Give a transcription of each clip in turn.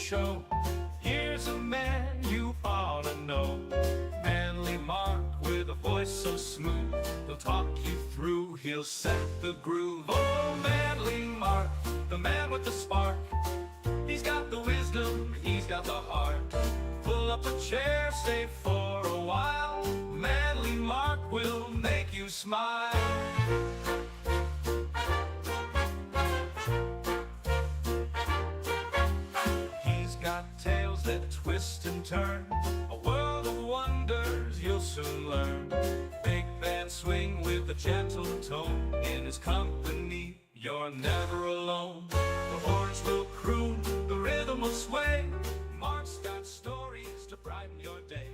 show. Here's a man you ought to know. Manly Mark with a voice so smooth. He'll talk you through, he'll set the groove. Oh, Manly Mark, the man with the spark. He's got the wisdom, he's got the heart. Pull up a chair, stay for a while. Manly Mark will make you smile. He's got tales that twist and turn, a world of wonders you'll soon learn. Big band swing with a gentle tone. In his company, you're never alone. The horns will croon, the rhythm will sway. Mark's got stories to brighten your day.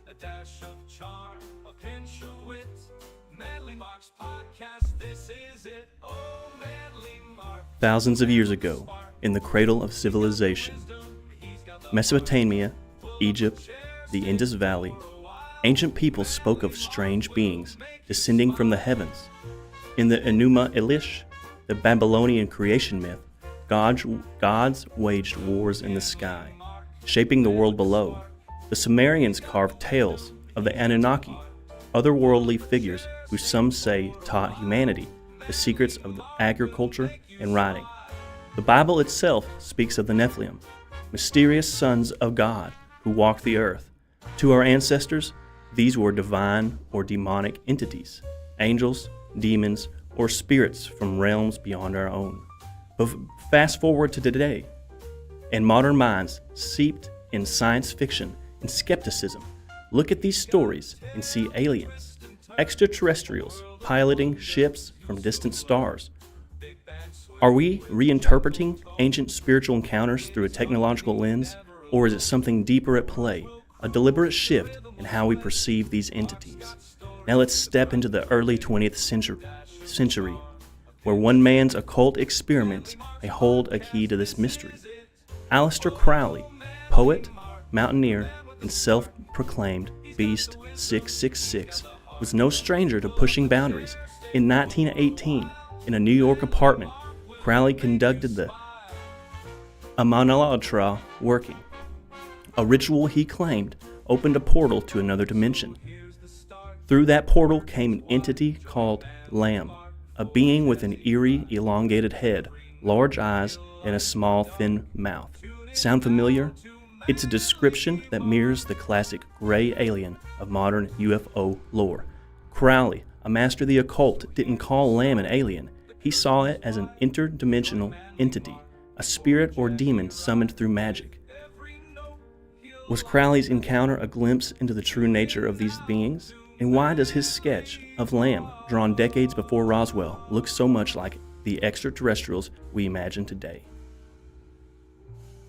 A dash of charm, a pinch of wit. Manly Mark's podcast, this is it. Oh, Manly Mark. Thousands of years ago, in the cradle of civilization, Mesopotamia, Egypt, the Indus Valley, ancient peoples spoke of strange beings descending from the heavens. In the Enuma Elish, the Babylonian creation myth, gods waged wars in the sky, shaping the world below. The Sumerians carved tales of the Anunnaki, otherworldly figures who some say taught humanity the secrets of agriculture and writing. The Bible itself speaks of the Nephilim, mysterious sons of God who walked the earth. To our ancestors, these were divine or demonic entities, angels, demons, or spirits from realms beyond our own. But fast forward to today, and modern minds steeped in science fiction and skepticism look at these stories and see aliens, extraterrestrials piloting ships from distant stars. Are we reinterpreting ancient spiritual encounters through a technological lens, or is it something deeper at play, a deliberate shift in how we perceive these entities? Now let's step into the early 20th century, where one man's occult experiments may hold a key to this mystery. Aleister Crowley, poet, mountaineer, and self-proclaimed Beast 666, was no stranger to pushing boundaries. In 1918, in a New York apartment, Crowley conducted the Amanalatra working, a ritual he claimed opened a portal to another dimension. Through that portal came an entity called Lamb, a being with an eerie, elongated head, large eyes, and a small, thin mouth. Sound familiar? It's a description that mirrors the classic gray alien of modern UFO lore. Crowley, a master of the occult, didn't call Lamb an alien. He saw it as an interdimensional entity, a spirit or demon summoned through magic. Was Crowley's encounter a glimpse into the true nature of these beings? And why does his sketch of Lamb, drawn decades before Roswell, look so much like the extraterrestrials we imagine today?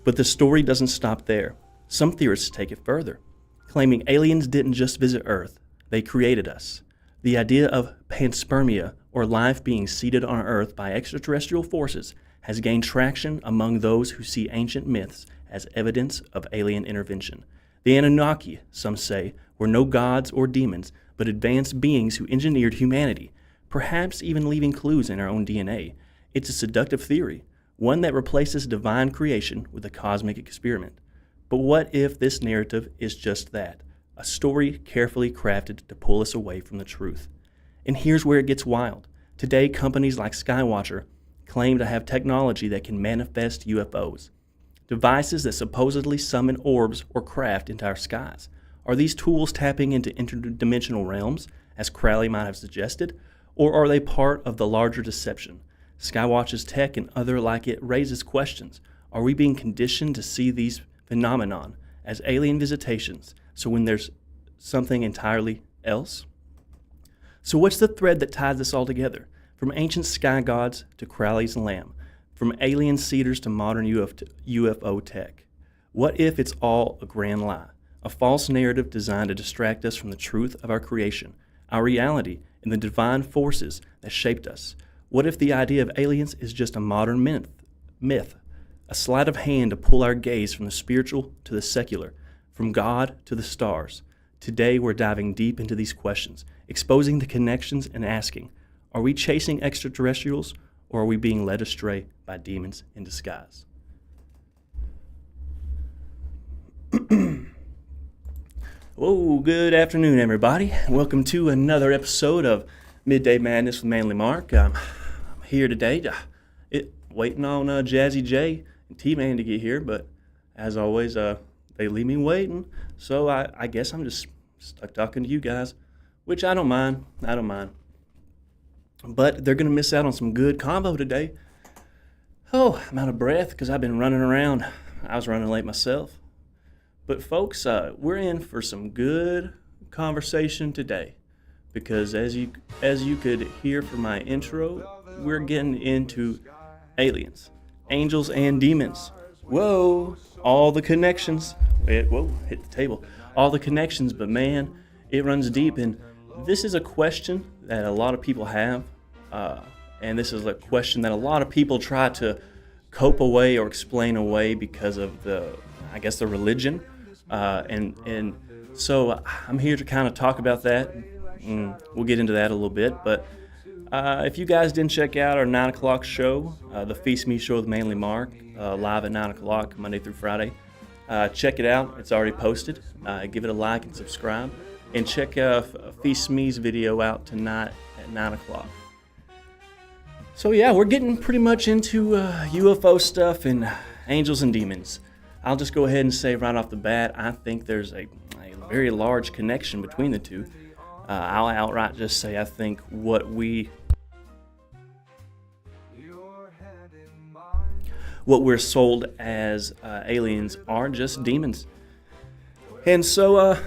But the story doesn't stop there. Some theorists take it further, claiming aliens didn't just visit Earth, they created us. The idea of panspermia, or life being seeded on Earth by extraterrestrial forces, has gained traction among those who see ancient myths as evidence of alien intervention. The Anunnaki, some say, were no gods or demons, but advanced beings who engineered humanity, perhaps even leaving clues in our own DNA. It's a seductive theory, one that replaces divine creation with a cosmic experiment. But what if this narrative is just that, a story carefully crafted to pull us away from the truth? And here's where it gets wild. Today, companies like Skywatcher claim to have technology that can manifest UFOs, devices that supposedly summon orbs or craft into our skies. Are these tools tapping into interdimensional realms, as Crowley might have suggested, or are they part of the larger deception? Skywatch's tech and other like it raises questions. Are we being conditioned to see these phenomenon as alien visitations, so when there's something entirely else? So what's the thread that ties this all together? From ancient sky gods to Crowley's Lamb, from alien seeders to modern UFO tech. What if it's all a grand lie, a false narrative designed to distract us from the truth of our creation, our reality, and the divine forces that shaped us? What if the idea of aliens is just a modern myth, a sleight of hand to pull our gaze from the spiritual to the secular, from God to the stars? Today we're diving deep into these questions, exposing the connections and asking, are we chasing extraterrestrials, or are we being led astray by demons in disguise? Whoa, good afternoon, everybody. Welcome to another episode of Midday Madness with Manly Mark. I'm here today, waiting on Jazzy J and T-Man to get here, but as always, they leave me waiting. So I guess I'm just stuck talking to you guys, which I don't mind. But they're going to miss out on some good combo today. Oh, I'm out of breath because I've been running around. I was running late myself. But folks, we're in for some good conversation today, because as you could hear from my intro, we're getting into aliens, angels, and demons. Whoa, all the connections. Whoa, hit the table. All the connections, but man, it runs deep. And this is a question that a lot of people have, and this is a question that a lot of people try to cope away or explain away because of the religion. And so I'm here to kind of talk about that. We'll get into that a little bit, but if you guys didn't check out our 9 o'clock show, the Feast Me Show with Manly Mark, live at 9 o'clock, Monday through Friday, check it out. It's already posted. Give it a like and subscribe. And check Feast Me's video out tonight at 9 o'clock. So yeah, we're getting pretty much into UFO stuff and angels and demons. I'll just go ahead and say right off the bat, I think there's a very large connection between the two. I'll outright just say I think what we're sold as aliens are just demons. And so,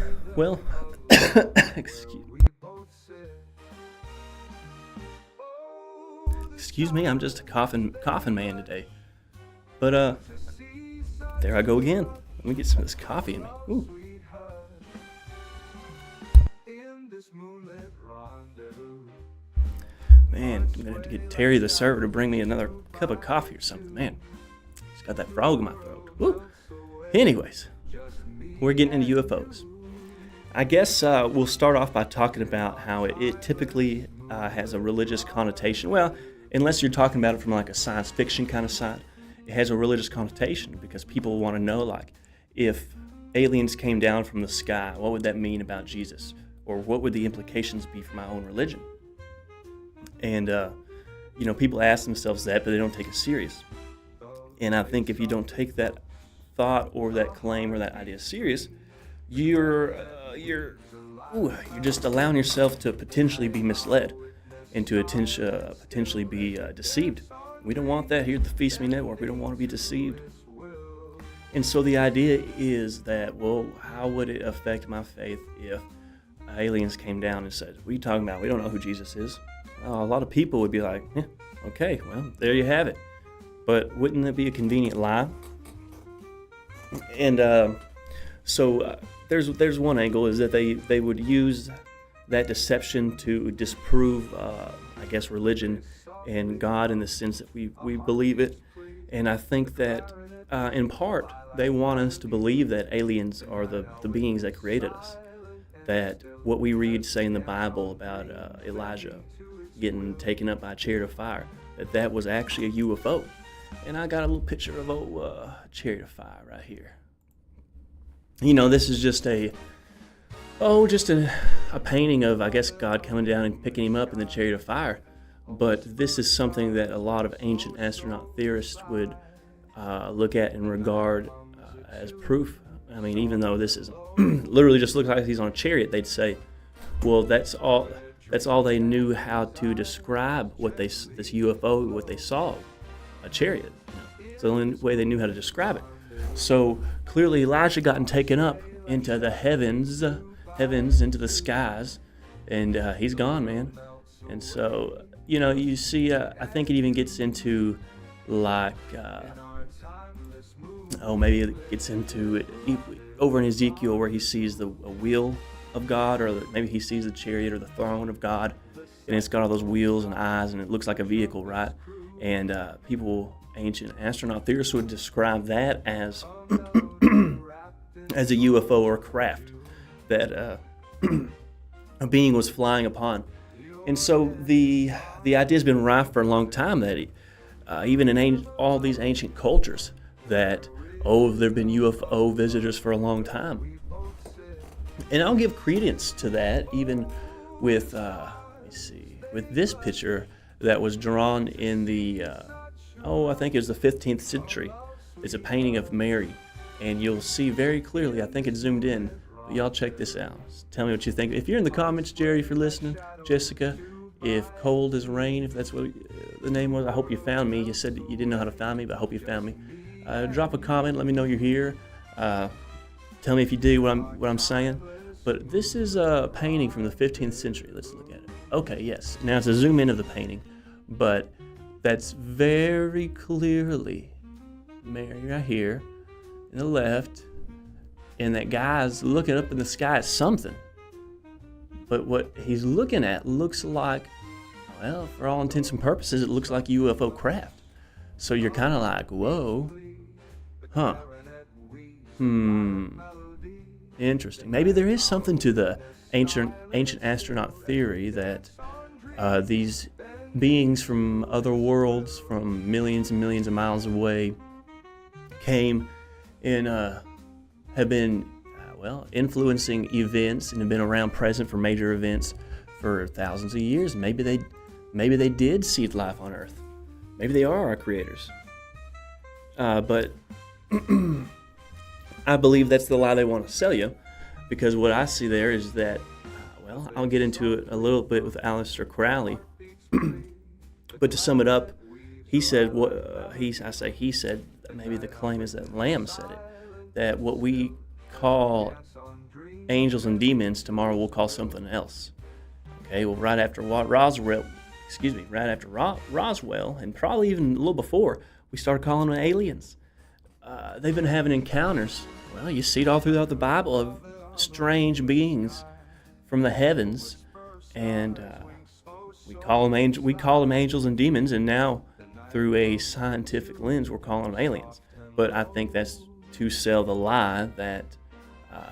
excuse me, I'm just a coughing man today. But there I go again. Let me get some of this coffee in me. Ooh. Man, I'm gonna have to get Terry the server to bring me another cup of coffee or something. Man, he's got that frog in my throat. Woo. Anyways, we're getting into UFOs. I guess we'll start off by talking about how it typically has a religious connotation. Well, unless you're talking about it from like a science fiction kind of side, it has a religious connotation because people want to know, like, if aliens came down from the sky, what would that mean about Jesus? Or what would the implications be for my own religion? And, people ask themselves that, but they don't take it serious. And I think if you don't take that thought or that claim or that idea serious, you're just allowing yourself to potentially be misled and to potentially be deceived. We don't want that here at the Feast Me Network. We don't want to be deceived. And so the idea is that, well, how would it affect my faith if aliens came down and said, what are you talking about? We don't know who Jesus is. A lot of people would be like, okay, well, there you have it. But wouldn't that be a convenient lie? And so there's one angle, is that they would use that deception to disprove, religion and God, in the sense that we believe it. And I think that in part they want us to believe that aliens are the beings that created us, that what we read, say, in the Bible about Elijah getting taken up by a chariot of fire, that was actually a UFO. And I got a little picture of old chariot of fire right here. This is just a painting of, I guess, God coming down and picking him up in the chariot of fire. But this is something that a lot of ancient astronaut theorists would look at and regard as proof. I mean, even though this is literally just looks like he's on a chariot, they'd say, well, that's all they knew how to describe this UFO, what they saw, a chariot. It's the only way they knew how to describe it. So clearly Elijah gotten taken up into the heavens, into the skies, and he's gone, man. And so, you see, I think it even gets into, like, maybe it gets into it over in Ezekiel, where he sees a wheel of God, or maybe he sees the chariot or the throne of God, and it's got all those wheels and eyes, and it looks like a vehicle, right? And ancient astronaut theorists would describe that as as a UFO or a craft that a being was flying upon. And so the idea has been rife for a long time that even in all these ancient cultures, that oh, there have been UFO visitors for a long time. And I'll give credence to that, even with, with this picture that was drawn in the, I think it was the 15th century. It's a painting of Mary, and you'll see very clearly, I think it's zoomed in, but y'all check this out. Tell me what you think. If you're in the comments, Jerry, if you're listening, Jessica, if Cold as Rain, if that's what the name was, I hope you found me. You said you didn't know how to find me, but I hope you found me. Drop a comment, let me know you're here. Tell me if you do what I'm saying. But this is a painting from the 15th century. Let's look at it. Okay, yes. Now it's a zoom in of the painting, but that's very clearly Mary right here in the left, and that guy's looking up in the sky at something. But what he's looking at looks like, well, for all intents and purposes, it looks like UFO craft. So you're kind of like, whoa, huh? Interesting. Maybe there is something to the ancient astronaut theory that these beings from other worlds, from millions and millions of miles away, came and have been, influencing events and have been around present for major events for thousands of years. Maybe they did seed life on Earth. Maybe they are our creators. But I believe that's the lie they want to sell you, because what I see there is that, I'll get into it a little bit with Aleister Crowley. But to sum it up, he said, he said, maybe the claim is that Lamb said it, that what we call angels and demons, tomorrow we'll call something else. Okay, well, right after Roswell, and probably even a little before, we started calling them aliens. They've been having encounters. Well, you see it all throughout the Bible of strange beings from the heavens, and we call them angels and demons, and now through a scientific lens, we're calling them aliens. But I think that's to sell the lie that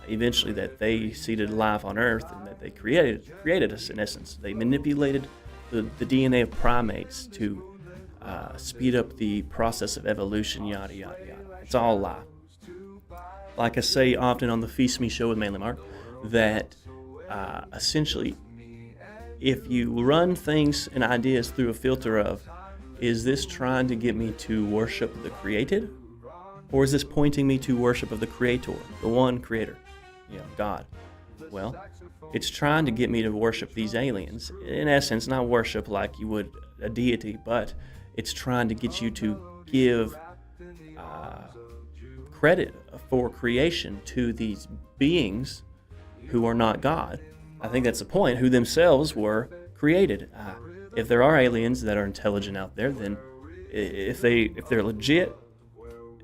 eventually that they seeded life on Earth and that they created us in essence. They manipulated the DNA of primates to speed up the process of evolution, yada, yada, yada. It's all a lie. Like I say often on the Feast Me show with Manly Mark, that essentially, if you run things and ideas through a filter of, is this trying to get me to worship the created? Or is this pointing me to worship of the Creator, the one Creator, God? Well, it's trying to get me to worship these aliens. In essence, not worship like you would a deity, but it's trying to get you to give credit for creation to these beings who are not God. I think that's the point, who themselves were created. If there are aliens that are intelligent out there, then if they're legit,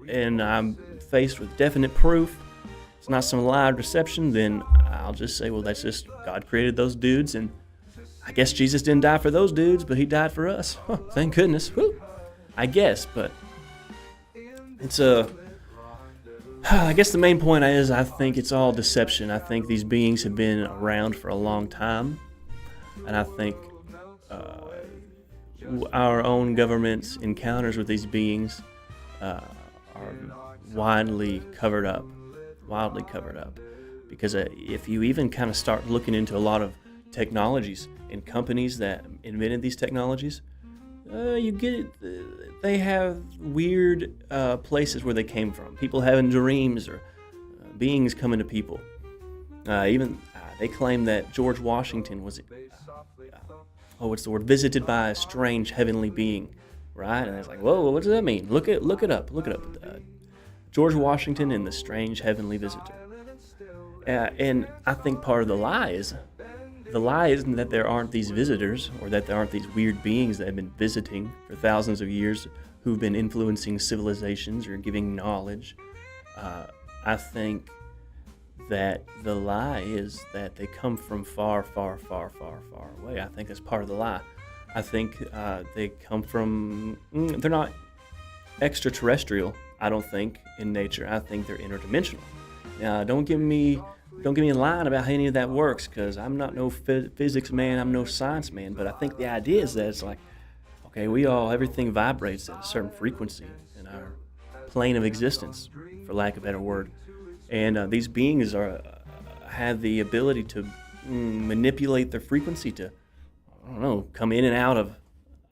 and I'm faced with definite proof, it's not some live deception, then I'll just say, well, that's just God created those dudes, and I guess Jesus didn't die for those dudes, but he died for us. Huh, thank goodness. Woo. I guess, but it's I guess the main point is I think it's all deception. I think these beings have been around for a long time, and I think our own government's encounters with these beings are wildly covered up, because if you even kind of start looking into a lot of technologies and companies that invented these technologies, you get it. They have weird places where they came from. People having dreams or beings coming to people. They claim that George Washington was, visited by a strange heavenly being, right? And it's like, whoa, what does that mean? Look it up. George Washington and the strange heavenly visitor. And I think part of the lie isn't that there aren't these visitors or that there aren't these weird beings that have been visiting for thousands of years who've been influencing civilizations or giving knowledge. I think that the lie is that they come from far, far, far, far, far away. I think that's part of the lie. I think they come from, they're not extraterrestrial, I don't think, in nature. I think they're interdimensional. Don't get me in line about how any of that works, because I'm not no physics man, I'm no science man, but I think the idea is that it's like, okay, everything vibrates at a certain frequency in our plane of existence, for lack of a better word. And these beings have the ability to manipulate their frequency to, I don't know, come in and out of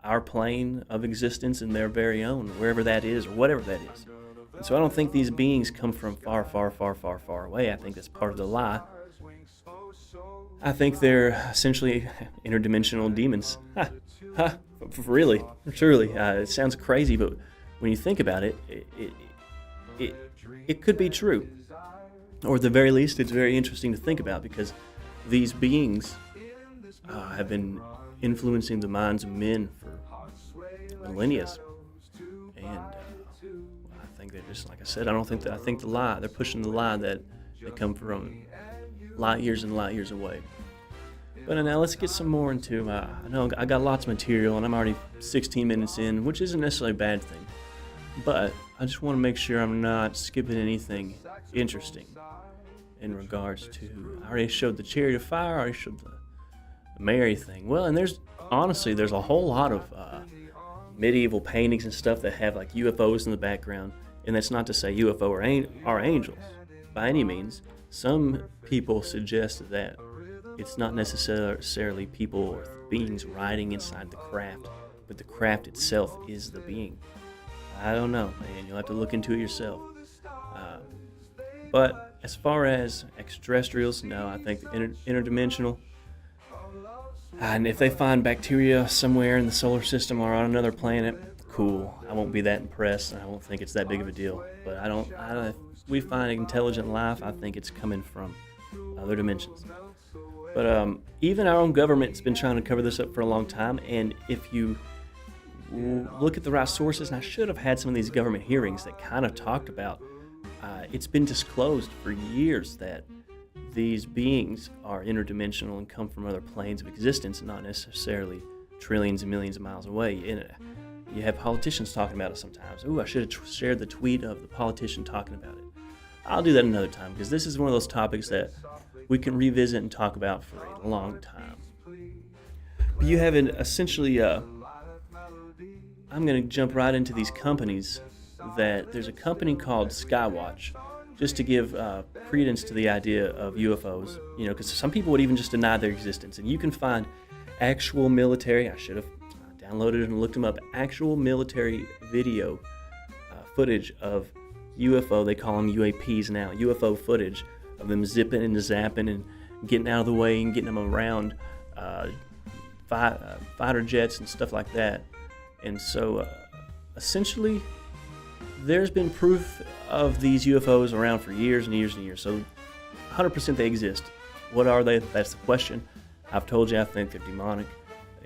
our plane of existence and their very own, wherever that is or whatever that is. And so I don't think these beings come from far, far, far, far, far away. I think that's part of the lie. I think they're essentially interdimensional demons. Really, truly. It sounds crazy, but when you think about it, it could be true. Or at the very least, it's very interesting to think about, because these beings have been influencing the minds of men for millennia. And I think they're just, like I said, I think the lie, they're pushing the lie that they come from light years and light years away. But now let's get some more into, I know I got lots of material and I'm already 16 minutes in, which isn't necessarily a bad thing. But I just want to make sure I'm not skipping anything interesting in regards to, I already showed the Chariot of Fire, I already showed the Mary thing. Well, and there's a whole lot of medieval paintings and stuff that have like UFOs in the background. And that's not to say UFO are angels by any means. Some people suggest that it's not necessarily people or beings riding inside the craft, but the craft itself is the being. I don't know, man. You'll have to look into it yourself. But as far as extraterrestrials, no, I think interdimensional. And if they find bacteria somewhere in the solar system or on another planet, cool. I won't be that impressed. I won't think it's that big of a deal. But if we find intelligent life, I think it's coming from other dimensions. But even our own government's been trying to cover this up for a long time. And if you look at the right sources, and I should have had some of these government hearings that kind of talked about, it's been disclosed for years that these beings are interdimensional and come from other planes of existence, not necessarily trillions and millions of miles away. And you have politicians talking about it sometimes. Ooh, I should have shared the tweet of the politician talking about it. I'll do that another time, because this is one of those topics that we can revisit and talk about for a long time. But you have essentially, I'm going to jump right into these companies. That there's a company called Skywatch, just to give credence to the idea of UFOs, because some people would even just deny their existence. And you can find actual military, I should have downloaded and looked them up, actual military video footage of UFO, they call them UAPs now, UFO footage of them zipping and zapping and getting out of the way and getting them around fighter jets and stuff like that. And so essentially, there's been proof of these UFOs around for years and years and years. So 100% they exist. What are they? That's the question. I've told you I think they're demonic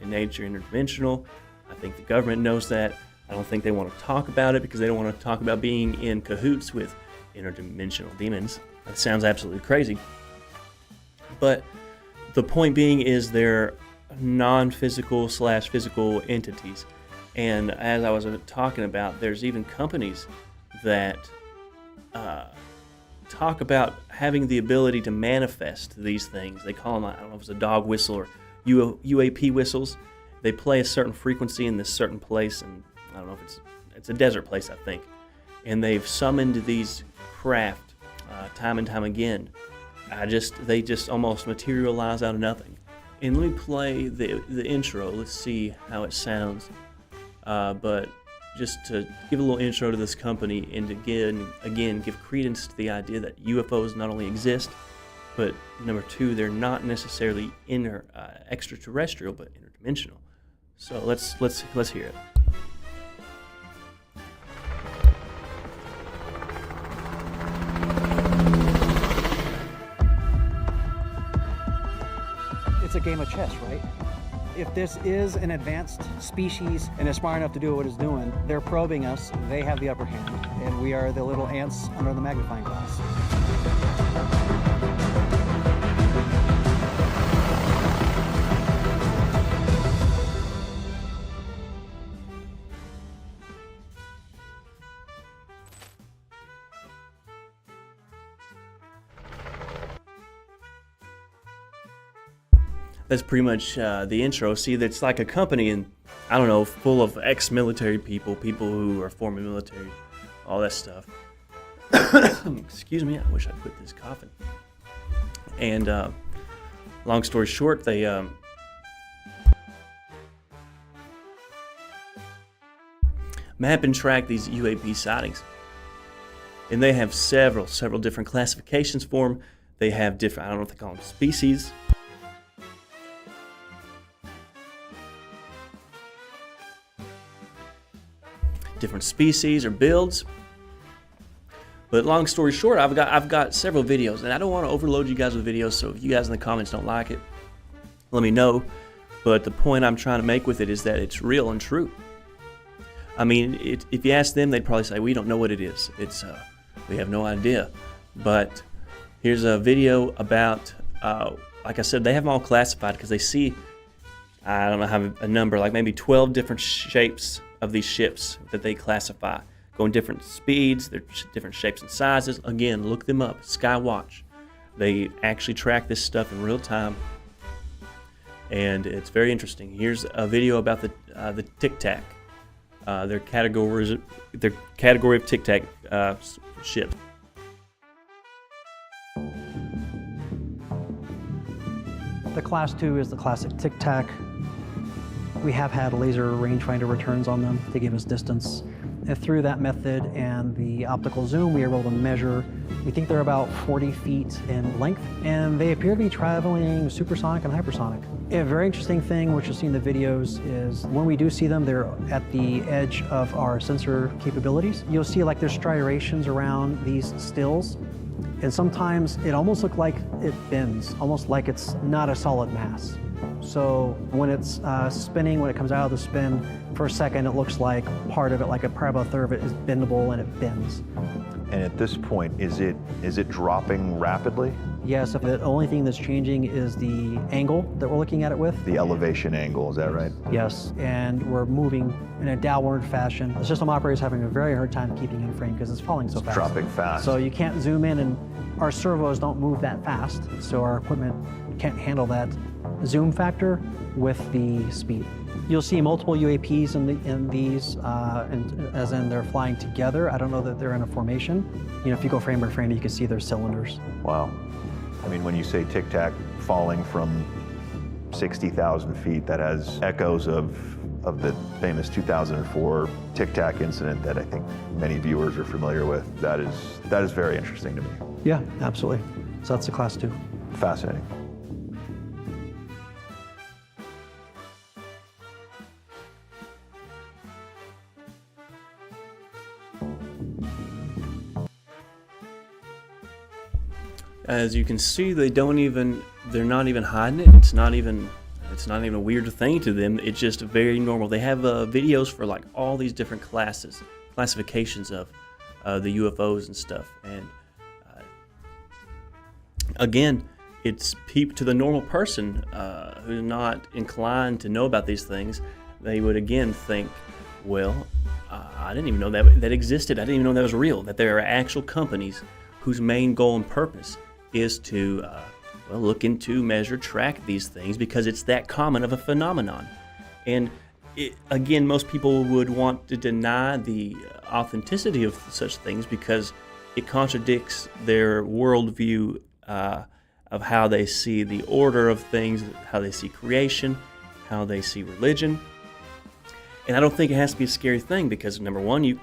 in nature, interdimensional. I think the government knows that. I don't think they want to talk about it because they don't want to talk about being in cahoots with interdimensional demons. That sounds absolutely crazy. But the point being is they're non-physical / physical entities. And as I was talking about, there's even companies that talk about having the ability to manifest these things. They call them, I don't know if it's a dog whistle or UAP whistles. They play a certain frequency in this certain place, and I don't know if it's a desert place, I think. And they've summoned these craft time and time again. They just almost materialize out of nothing. And let me play the intro. Let's see how it sounds. But just to give a little intro to this company and to again give credence to the idea that UFOs not only exist, but number two, they're not necessarily extraterrestrial, but interdimensional. So let's hear it. It's a game of chess, right? If this is an advanced species and is smart enough to do what it's doing, they're probing us, they have the upper hand, and we are the little ants under the magnifying glass. That's pretty much the intro. See, that's like a company, and I don't know, full of ex-military people who are former military, all that stuff. Excuse me, I wish I'd quit this coughing. And long story short, they map and track these UAP sightings. And they have several different classifications for them. They have different, I don't know if they call them species. Different species or builds. But long story short, I've got several videos, and I don't want to overload you guys with videos, so if you guys in the comments don't like it, let me know. But the point I'm trying to make with it is that it's real and true. I mean, if you ask them, they'd probably say, we don't know what it is. We have no idea. But here's a video about, like I said, they have them all classified because they see, I don't know how a number, like maybe 12 different shapes of these ships that they classify. Going different speeds, they're different shapes and sizes. Again, look them up, Skywatch. They actually track this stuff in real time, and it's very interesting. Here's a video about the Tic Tac. Their category of Tic Tac ships. The Class 2 is the classic Tic Tac. We have had laser rangefinder returns on them to give us distance. And through that method and the optical zoom, we are able to measure, we think they're about 40 feet in length, and they appear to be traveling supersonic and hypersonic. A very interesting thing, which you'll see in the videos, is when we do see them, they're at the edge of our sensor capabilities. You'll see like there's striations around these stills, and sometimes it almost looks like it bends, almost like it's not a solid mass. So when it's spinning, when it comes out of the spin, for a second it looks like part of it, like probably about a third of it is bendable and it bends. And at this point, is it dropping rapidly? Yes, the only thing that's changing is the angle that we're looking at it with. The elevation angle, is that right? Yes, and we're moving in a downward fashion. The system operator is having a very hard time keeping in frame because it's falling so fast. Dropping fast. So you can't zoom in, and our servos don't move that fast, so our equipment can't handle that zoom factor with the speed. You'll see multiple UAPs in these, as in they're flying together. I don't know that they're in a formation. You know, if you go frame by frame, you can see their cylinders. Wow. I mean, when you say Tic Tac falling from 60,000 feet, that has echoes of the famous 2004 Tic Tac incident that I think many viewers are familiar with. That is very interesting to me. Yeah, absolutely. So that's the Class 2. Fascinating. As you can see, they're not even hiding it. It's not even a weird thing to them. It's just very normal. They have videos for like all these different classifications of the UFOs and stuff. And again, it's to the normal person who's not inclined to know about these things. They would again think, well, I didn't even know that existed. I didn't even know that was real. That there are actual companies whose main goal and purpose is to look into, measure, track these things because it's that common of a phenomenon. And again, most people would want to deny the authenticity of such things because it contradicts their worldview of how they see the order of things, how they see creation, how they see religion. And I don't think it has to be a scary thing because number one, you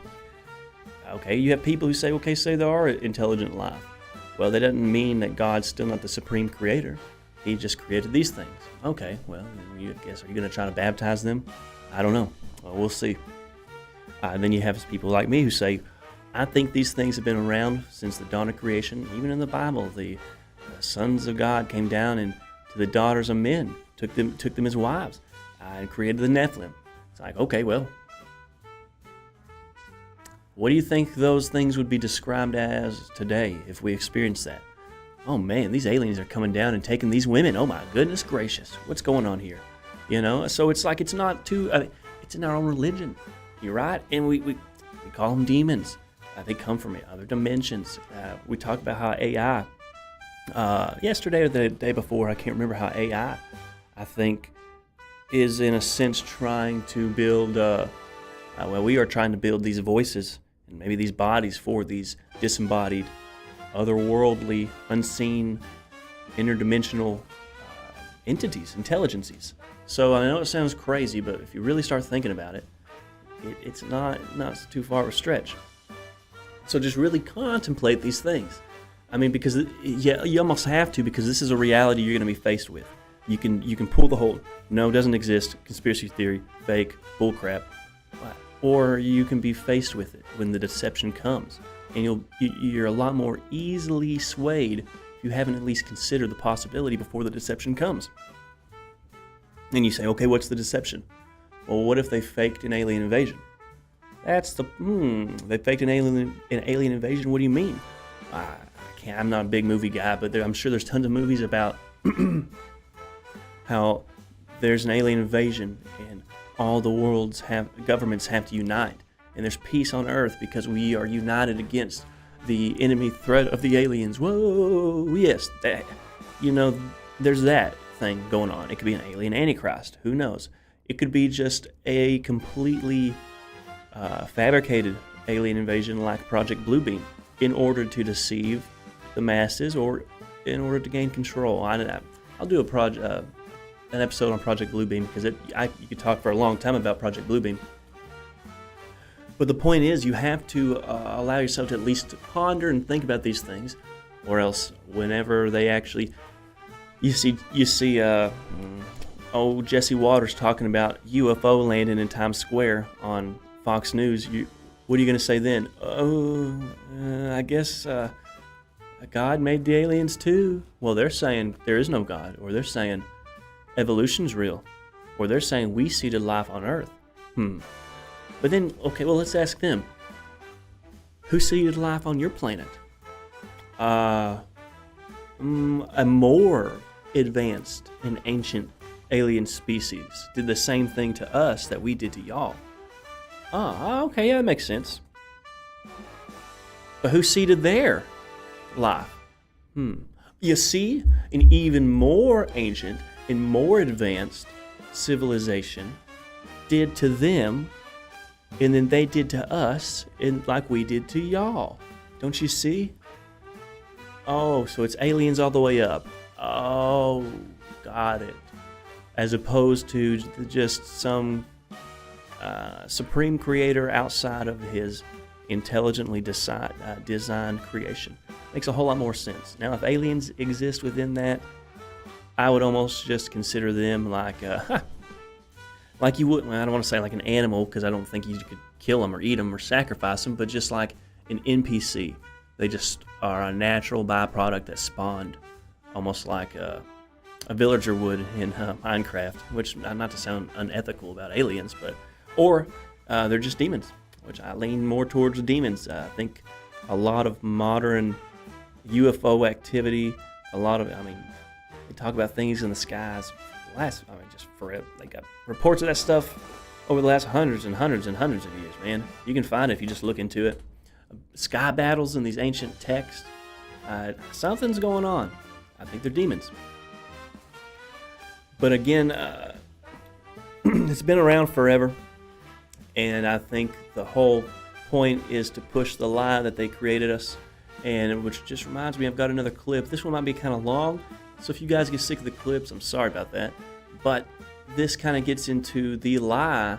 have people who say there are intelligent life. Well, that doesn't mean that God's still not the supreme creator. He just created these things. Okay, well, are you going to try to baptize them? I don't know. Well, we'll see. Then you have people like me who say, I think these things have been around since the dawn of creation. Even in the Bible, the sons of God came down and to the daughters of men, took them as wives, and created the Nephilim. It's like, okay, well, what do you think those things would be described as today if we experienced that? Oh man, these aliens are coming down and taking these women. Oh my goodness gracious, what's going on here? You know, so it's like it's not too. It's in our own religion. You're right, and we call them demons. They come from other dimensions. We talk about how AI. Yesterday or the day before, I can't remember how AI. I think is in a sense trying to build. We are trying to build these voices And maybe these bodies for these disembodied, otherworldly, unseen, interdimensional entities, intelligences. So I know it sounds crazy, but if you really start thinking about it, it's not too far of a stretch. So just really contemplate these things. I mean, because you almost have to, because this is a reality you're going to be faced with. You can pull the whole no, doesn't exist, conspiracy theory, fake, bullcrap, or you can be faced with it when the deception comes, and you're a lot more easily swayed if you haven't at least considered the possibility before the deception comes. Then you say, okay, what's the deception? Well, what if they faked an alien invasion? That's they faked an alien invasion. What do you mean? I'm not a big movie guy, but I'm sure there's tons of movies about how there's an alien invasion and all the world's governments have to unite, and there's peace on Earth because we are united against the enemy threat of the aliens. Whoa, yes, that, there's that thing going on. It could be an alien antichrist. Who knows? It could be just a completely fabricated alien invasion like Project Bluebeam in order to deceive the masses or in order to gain control. I'll do an episode on Project Bluebeam because you could talk for a long time about Project Bluebeam. But the point is, you have to allow yourself to at least ponder and think about these things, or else whenever they actually, you see, Jesse Waters talking about UFO landing in Times Square on Fox News. What are you going to say then? I guess God made the aliens too. Well, they're saying there is no God, or they're saying evolution's real, or they're saying we seeded life on Earth. But then, okay, well, let's ask them. Who seeded life on your planet? A more advanced and ancient alien species did the same thing to us that we did to y'all. Okay, yeah, that makes sense. But who seeded their life? You see, an even more ancient and more advanced civilization did to them, and then they did to us, and like we did to y'all. Don't you see? Oh, so it's aliens all the way up. Oh, got it. As opposed to just some supreme creator outside of his intelligently designed creation. Makes a whole lot more sense. Now, if aliens exist within that, I would almost just consider them like you would. Well, I don't want to say like an animal because I don't think you could kill them or eat them or sacrifice them, but just like an NPC. They just are a natural byproduct that spawned, almost like a villager would in Minecraft. Which, not to sound unethical about aliens, or they're just demons, which I lean more towards demons. I think a lot of modern UFO activity, they talk about things in the skies. Just forever. They got reports of that stuff over the last hundreds and hundreds and hundreds of years, man. You can find it if you just look into it. Sky battles in these ancient texts. Something's going on. I think they're demons. But again, it's been around forever. And I think the whole point is to push the lie that they created us. And which just reminds me, I've got another clip. This one might be kind of long. So if you guys get sick of the clips, I'm sorry about that. But this kind of gets into the lie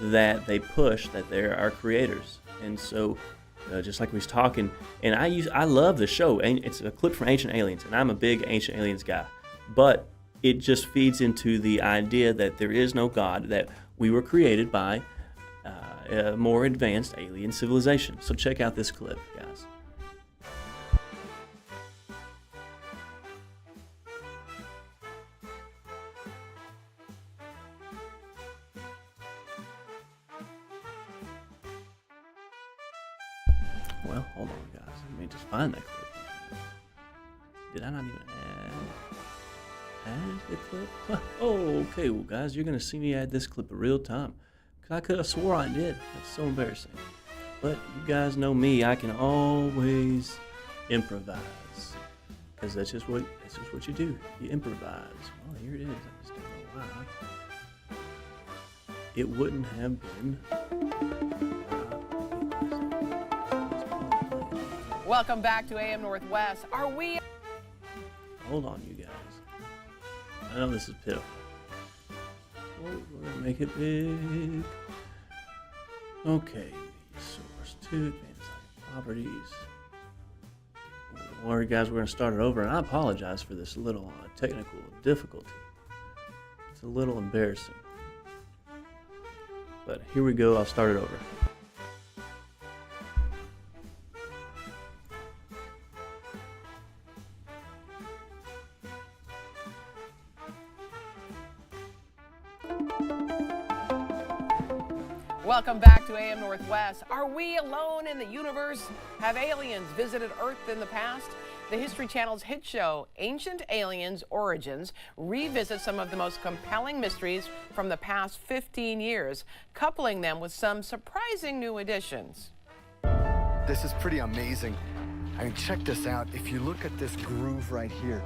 that they push, that they're our creators. And so, just like we was talking, and I love the show. And it's a clip from Ancient Aliens, and I'm a big Ancient Aliens guy. But it just feeds into the idea that there is no God, that we were created by a more advanced alien civilization. So check out this clip, guys. Well, hold on, guys. Let me just find that clip. Did I not even add the clip? Oh, okay. Well, guys, you're going to see me add this clip in real time. Because I could have swore I did. That's so embarrassing. But you guys know me. I can always improvise. Because that's just what you do. You improvise. Well, here it is. I just don't know why. It wouldn't have been... Welcome back to AM Northwest. Are we? Hold on, you guys. I know this is pitiful. Oh, we're gonna make it big. Okay, source 2, advanced properties. Don't worry, guys, we're gonna start it over, and I apologize for this little technical difficulty. It's a little embarrassing. But here we go, I'll start it over. Welcome back to AM Northwest. Are we alone in the universe? Have aliens visited Earth in the past? The History Channel's hit show, Ancient Aliens Origins, revisits some of the most compelling mysteries from the past 15 years, coupling them with some surprising new additions. This is pretty amazing. I mean, check this out. If you look at this groove right here,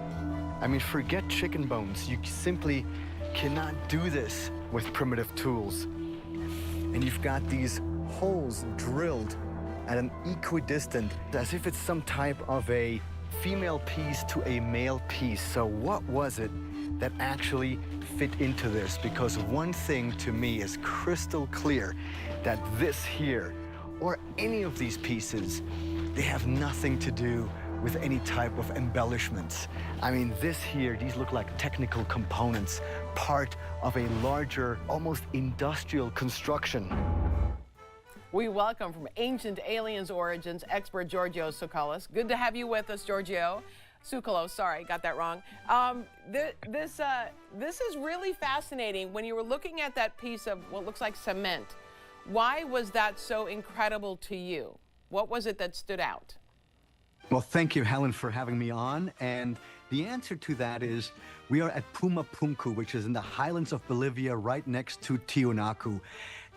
I mean, forget chicken bones. You simply cannot do this with primitive tools. And you've got these holes drilled at an equidistant, as if it's some type of a female piece to a male piece. So what was it that actually fit into this? Because one thing to me is crystal clear, that this here, or any of these pieces, they have nothing to do with any type of embellishments. I mean, this here, these look like technical components, part of a larger, almost industrial construction. We welcome from Ancient Aliens Origins expert Giorgio Tsoukalos. Good to have you with us, Giorgio. Tsoukalos, sorry, got that wrong. This is really fascinating. When you were looking at that piece of what looks like cement, why was that so incredible to you? What was it that stood out? Well, thank you, Helen, for having me on. And the answer to that is we are at Puma Punku, which is in the highlands of Bolivia, right next to Tiwanaku.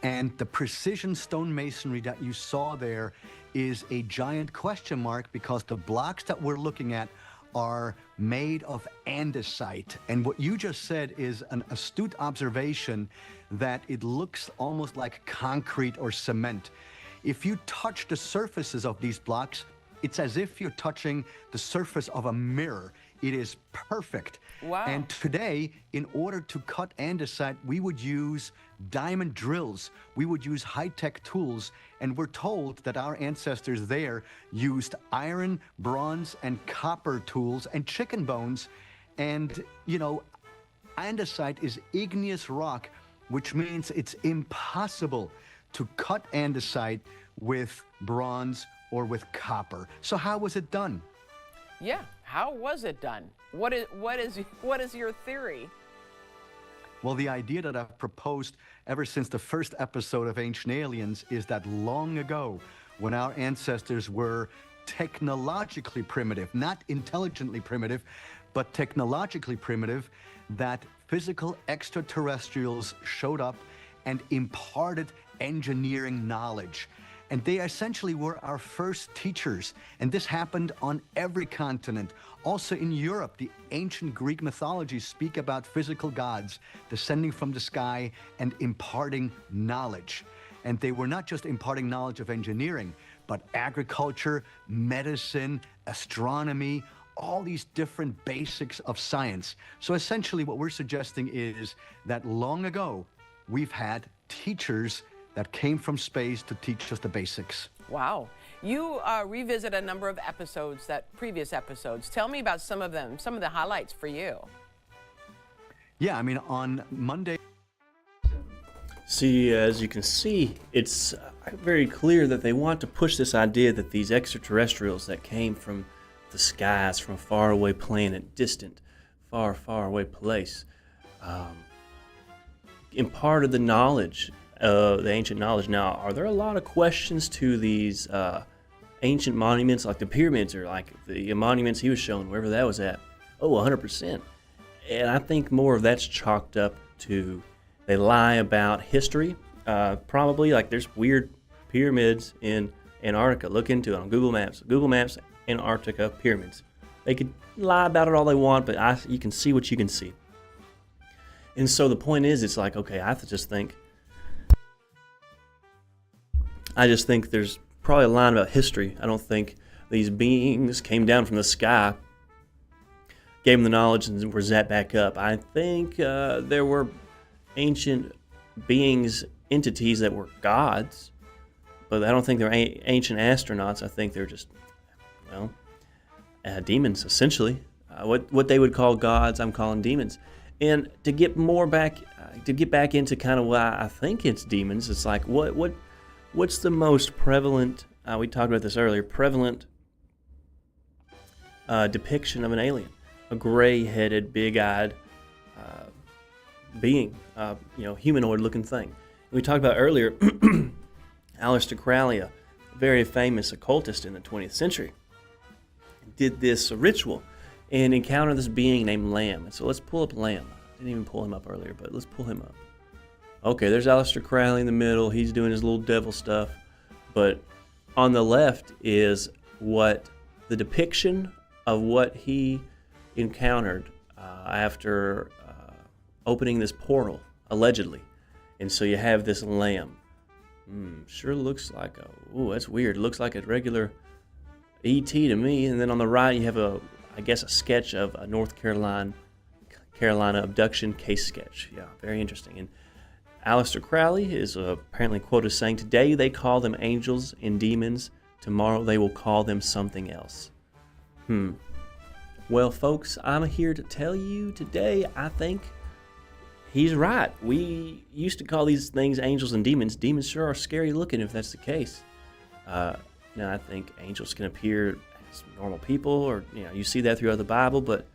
And the precision stonemasonry that you saw there is a giant question mark, because the blocks that we're looking at are made of andesite. And what you just said is an astute observation, that it looks almost like concrete or cement. If you touch the surfaces of these blocks, it's as if you're touching the surface of a mirror. It is perfect. Wow. And today, in order to cut andesite, we would use diamond drills. We would use high-tech tools. And we're told that our ancestors there used iron, bronze, and copper tools and chicken bones. And, you know, andesite is igneous rock, which means it's impossible to cut andesite with bronze or with copper. So how was it done? Yeah, how was it done? What is your theory? Well, the idea that I've proposed ever since the first episode of Ancient Aliens is that long ago, when our ancestors were technologically primitive, not intelligently primitive, but technologically primitive, that physical extraterrestrials showed up and imparted engineering knowledge. And they essentially were our first teachers. And this happened on every continent. Also in Europe, the ancient Greek mythologies speak about physical gods descending from the sky and imparting knowledge. And they were not just imparting knowledge of engineering, but agriculture, medicine, astronomy, all these different basics of science. So essentially what we're suggesting is that long ago, we've had teachers that came from space to teach us the basics. Wow. You revisit a number of episodes, previous episodes. Tell me about some of them, some of the highlights for you. Yeah, I mean, on Monday. See, as you can see, it's very clear that they want to push this idea that these extraterrestrials that came from the skies, from a faraway planet, distant, far, far away place, imparted the knowledge, the ancient knowledge. Now, are there a lot of questions to these ancient monuments, like the pyramids or like the monuments he was showing, wherever that was at? Oh, 100%. And I think more of that's chalked up to they lie about history. Probably, like there's weird pyramids in Antarctica. Look into it on Google Maps. Google Maps, Antarctica pyramids. They could lie about it all they want, but you can see what you can see. And so the point is, it's like, okay, I just think there's probably a line about history. I don't think these beings came down from the sky, gave them the knowledge, and were zapped back up. I think there were ancient beings, entities that were gods, but I don't think they're ancient astronauts. I think they're just, well, demons, essentially. What they would call gods, I'm calling demons. And to get back into kind of why I think it's demons, it's like what's the most prevalent? We talked about this earlier. Prevalent depiction of an alien, a gray-headed, big-eyed being, humanoid-looking thing. We talked about earlier, Aleister Crowley, a very famous occultist in the 20th century, did this ritual and encountered this being named Lamb. And so let's pull up Lamb. I didn't even pull him up earlier, but let's pull him up. Okay, there's Aleister Crowley in the middle. He's doing his little devil stuff. But on the left is what the depiction of what he encountered after opening this portal, allegedly. And so you have this lamb. Sure looks like that's weird. It looks like a regular E.T. to me. And then on the right you have a sketch of a North Carolina abduction case sketch. Yeah, very interesting. And Aleister Crowley is apparently quoted as saying, "Today they call them angels and demons. Tomorrow they will call them something else." Well, folks, I'm here to tell you today, I think he's right. We used to call these things angels and demons. Demons sure are scary looking if that's the case. Now, I think angels can appear as normal people, or you see that throughout the Bible. But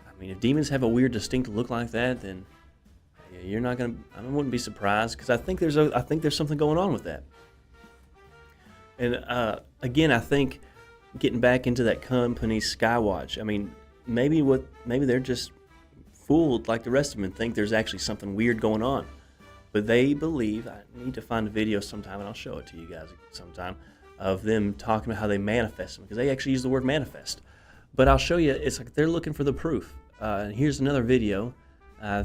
I mean, if demons have a weird, distinct look like that, then you're not gonna. I wouldn't be surprised, because I think there's something going on with that. And again, I think getting back into that company Skywatch. I mean, maybe they're just fooled like the rest of them and think there's actually something weird going on. But they believe, I need to find a video sometime and I'll show it to you guys sometime, of them talking about how they manifest them, because they actually use the word manifest. But I'll show you, it's like they're looking for the proof. And here's another video.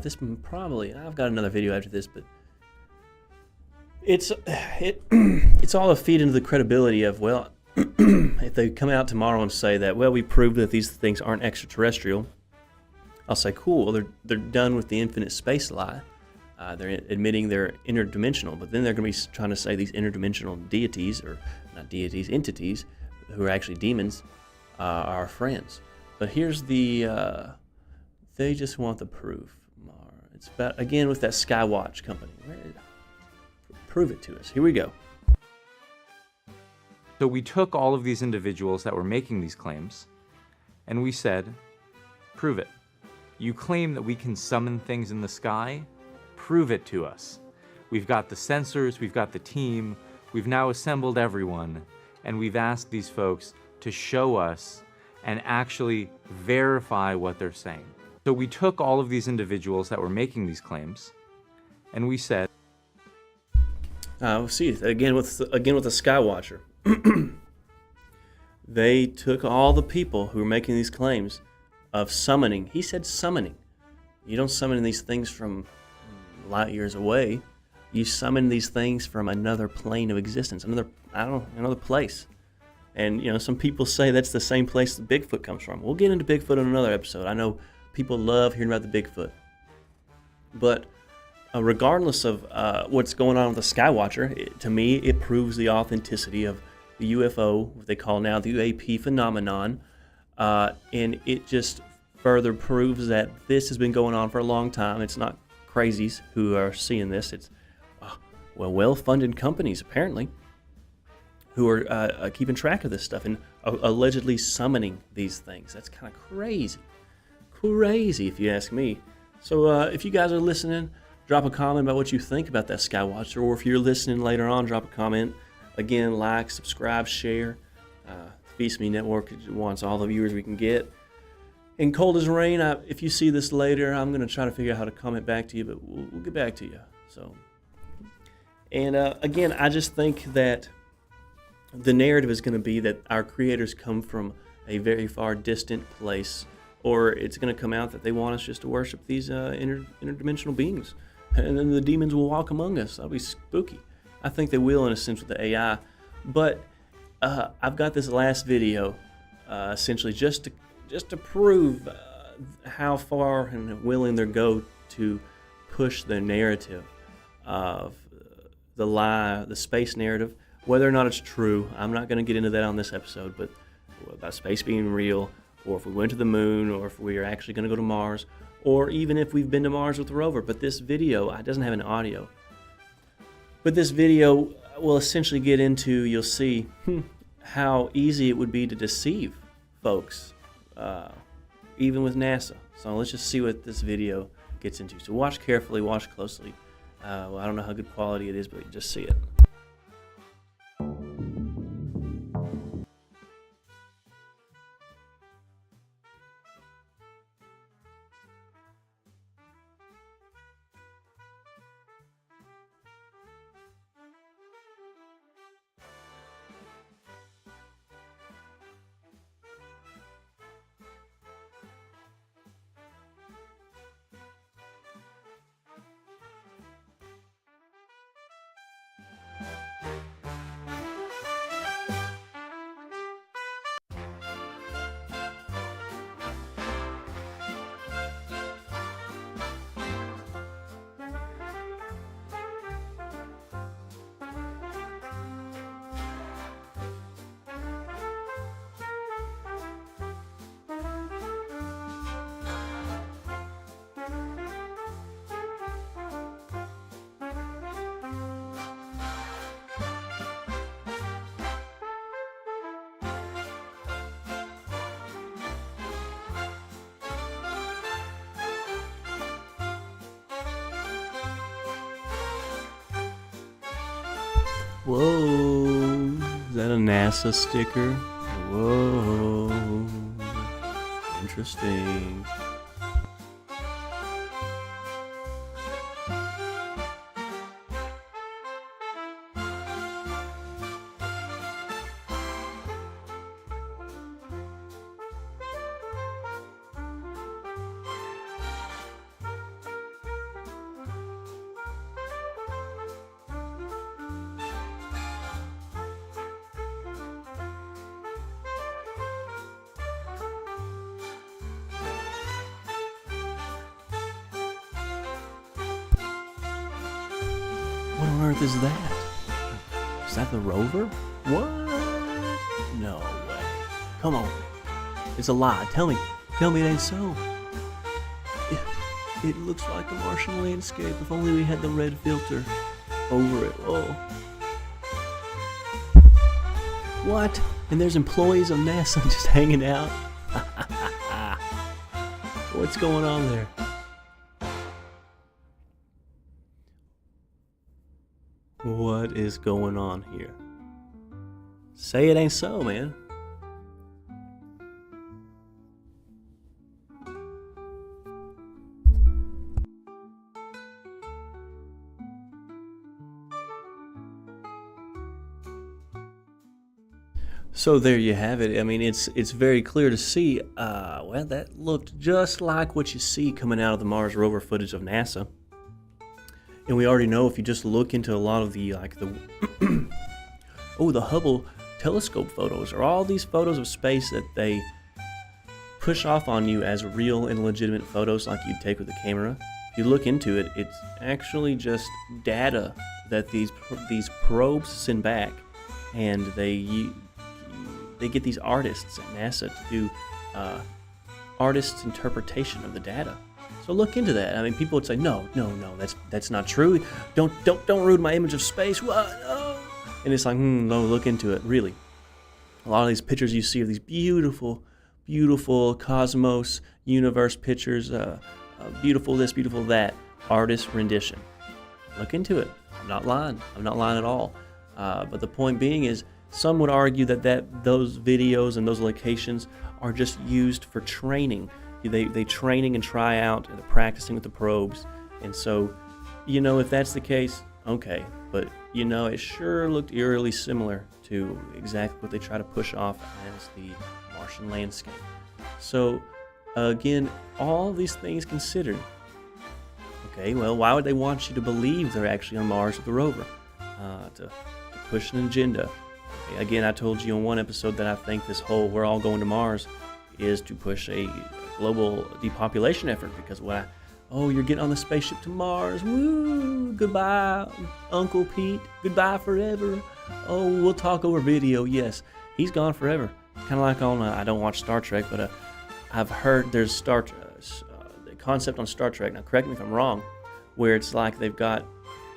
This one probably, I've got another video after this, but it's all a feed into the credibility of, well, if they come out tomorrow and say that, well, we proved that these things aren't extraterrestrial, I'll say, cool, well, they're done with the infinite space lie. They're admitting they're interdimensional, but then they're going to be trying to say these interdimensional deities, or not deities, entities, who are actually demons, are our friends. But here's the, they just want the proof. It's about, again, with that Skywatch company. Prove it to us. Here we go. So we took all of these individuals that were making these claims, and we said, prove it. You claim that we can summon things in the sky? Prove it to us. We've got the sensors, we've got the team, we've now assembled everyone, and we've asked these folks to show us and actually verify what they're saying. So we took all of these individuals that were making these claims, and we said, we'll see, again with the Skywatcher. They took all the people who were making these claims of summoning. He said summoning. You don't summon these things from light years away. You summon these things from another plane of existence, another place. And some people say that's the same place that Bigfoot comes from. We'll get into Bigfoot in another episode. I know people love hearing about the Bigfoot. But regardless of what's going on with the Skywatcher, to me, it proves the authenticity of the UFO, what they call now the UAP phenomenon. And it just further proves that this has been going on for a long time. It's not crazies who are seeing this. It's well-funded companies, apparently, who are keeping track of this stuff and allegedly summoning these things. That's kind of crazy. Crazy, if you ask me. So if you guys are listening, drop a comment about what you think about that Skywatcher, or if you're listening later on, drop a comment. Again, like, subscribe, share. Feast Me Network wants all the viewers we can get. And Cold as Rain, if you see this later, I'm going to try to figure out how to comment back to you, but we'll get back to you. So, and again, I just think that the narrative is going to be that our creators come from a very far distant place, or it's going to come out that they want us just to worship these interdimensional beings, and then the demons will walk among us. That'll be spooky. I think they will in a sense with the AI, but I've got this last video, essentially just to prove how far and willing they go to push the narrative of the lie, the space narrative, whether or not it's true. I'm not going to get into that on this episode, but about space being real, or if we went to the moon, or if we are actually going to go to Mars, or even if we've been to Mars with the rover. But this video, it doesn't have an audio. But this video will essentially get into, you'll see how easy it would be to deceive folks, even with NASA. So let's just see what this video gets into. So watch carefully, watch closely. I don't know how good quality it is, but you just see it. Whoa, is that a NASA sticker? Whoa, interesting. What on earth is that? Is that the rover? What? No way. Come on. It's a lie. Tell me it ain't so. It looks like a Martian landscape. If only we had the red filter over it. Oh. What? And there's employees of NASA just hanging out? What's going on there? What is going on here? Say it ain't so, man. So there you have it. I mean, it's very clear to see. Well, that looked just like what you see coming out of the Mars rover footage of NASA. And we already know if you just look into a lot of the the Hubble telescope photos, or all these photos of space that they push off on you as real and legitimate photos like you'd take with a camera. If you look into it, it's actually just data that these probes send back, and they get these artists at NASA to do artists' interpretation of the data. So look into that. I mean, people would say, no, that's not true. Don't ruin my image of space. What? Oh. And it's like, no, look into it. Really, a lot of these pictures you see of these beautiful, beautiful cosmos, universe pictures, beautiful this, beautiful that, artist rendition. Look into it. I'm not lying. I'm not lying at all. But the point being is, some would argue that those videos and those locations are just used for training. They training and try out, and they're practicing with the probes. And so, if that's the case, okay. But, it sure looked eerily similar to exactly what they try to push off as the Martian landscape. So, again, all these things considered. Okay, well, why would they want you to believe they're actually on Mars with the rover? To push an agenda. Again, I told you on one episode that I think this whole "we're all going to Mars" is to push a global depopulation effort, because you're getting on the spaceship to Mars. Woo! Goodbye, Uncle Pete. Goodbye forever. Oh, we'll talk over video. Yes, he's gone forever. Kind of like on, I don't watch Star Trek, but I've heard there's the concept on Star Trek. Now, correct me if I'm wrong, where it's like they've got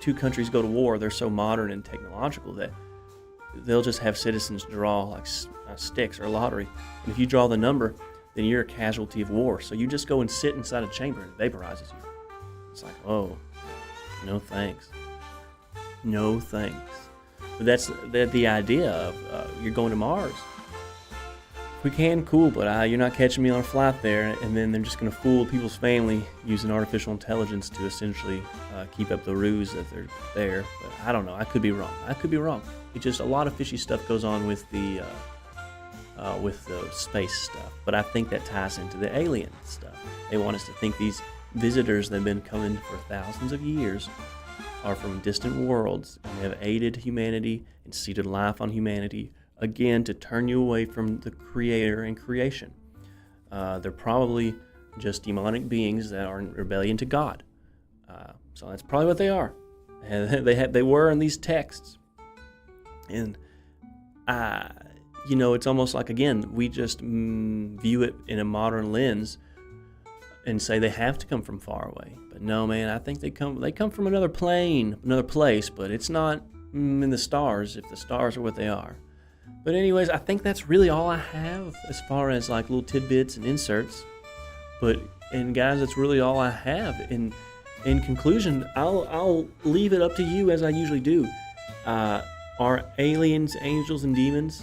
two countries go to war. They're so modern and technological that they'll just have citizens draw like sticks or a lottery. And if you draw the number, then you're a casualty of war. So you just go and sit inside a chamber and it vaporizes you. It's like, oh, no thanks. No thanks. But that's the idea of you're going to Mars. If we can, cool, but you're not catching me on a flight there. And then they're just going to fool people's family using artificial intelligence to essentially keep up the ruse that they're there. But I don't know. I could be wrong. It's just a lot of fishy stuff goes on with the space stuff. But I think that ties into the alien stuff. They want us to think these visitors that have been coming for thousands of years are from distant worlds and have aided humanity and seeded life on humanity, again, to turn you away from the Creator and creation. They're probably just demonic beings that are in rebellion to God. So that's probably what they are. And they were in these texts. And, it's almost like, again, we just view it in a modern lens and say they have to come from far away. But no, man, I think they come from another plane, another place, but it's not in the stars, if the stars are what they are. But anyways, I think that's really all I have as far as like little tidbits and inserts. And guys, that's really all I have. In conclusion, I'll leave it up to you, as I usually do. Are aliens angels and demons?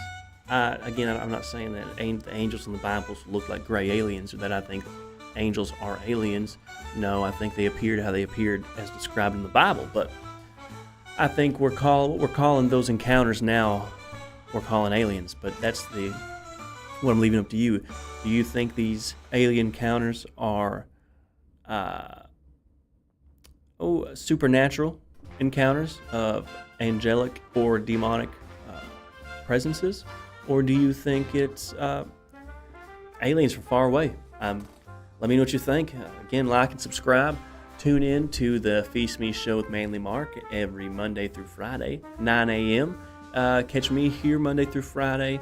Again, I'm not saying that the angels in the Bible look like gray aliens, or that I think angels are aliens. No, I think they appeared how they appeared as described in the Bible. But I think what we're calling those encounters now, we're calling aliens. But that's what I'm leaving up to you. Do you think these alien encounters are supernatural encounters of angelic or demonic presences? Or do you think it's aliens from far away? Let me know what you think. Again, like and subscribe. Tune in to the Feast Me Show with Manly Mark every Monday through Friday, 9 a.m. Catch me here Monday through Friday,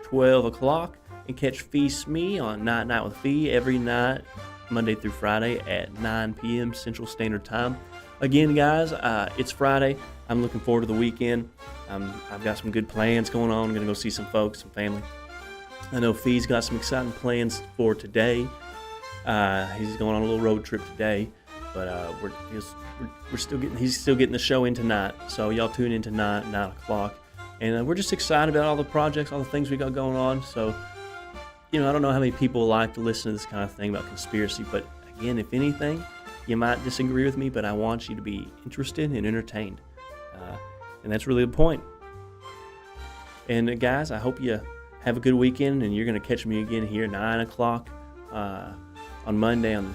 12 o'clock. And catch Feast Me on Night with Fee every night, Monday through Friday at 9 p.m. Central Standard Time. Again, guys, it's Friday. I'm looking forward to the weekend. I've got some good plans going on. I'm going to go see some folks, some family. I know Fee's got some exciting plans for today. He's going on a little road trip today, but he's still getting the show in tonight. So y'all tune in tonight, 9 o'clock. And we're just excited about all the projects, all the things we got going on. So, I don't know how many people like to listen to this kind of thing about conspiracy, but again, if anything, you might disagree with me, but I want you to be interested and entertained. And that's really the point. And guys, I hope you have a good weekend, and you're going to catch me again here 9 o'clock on Monday on the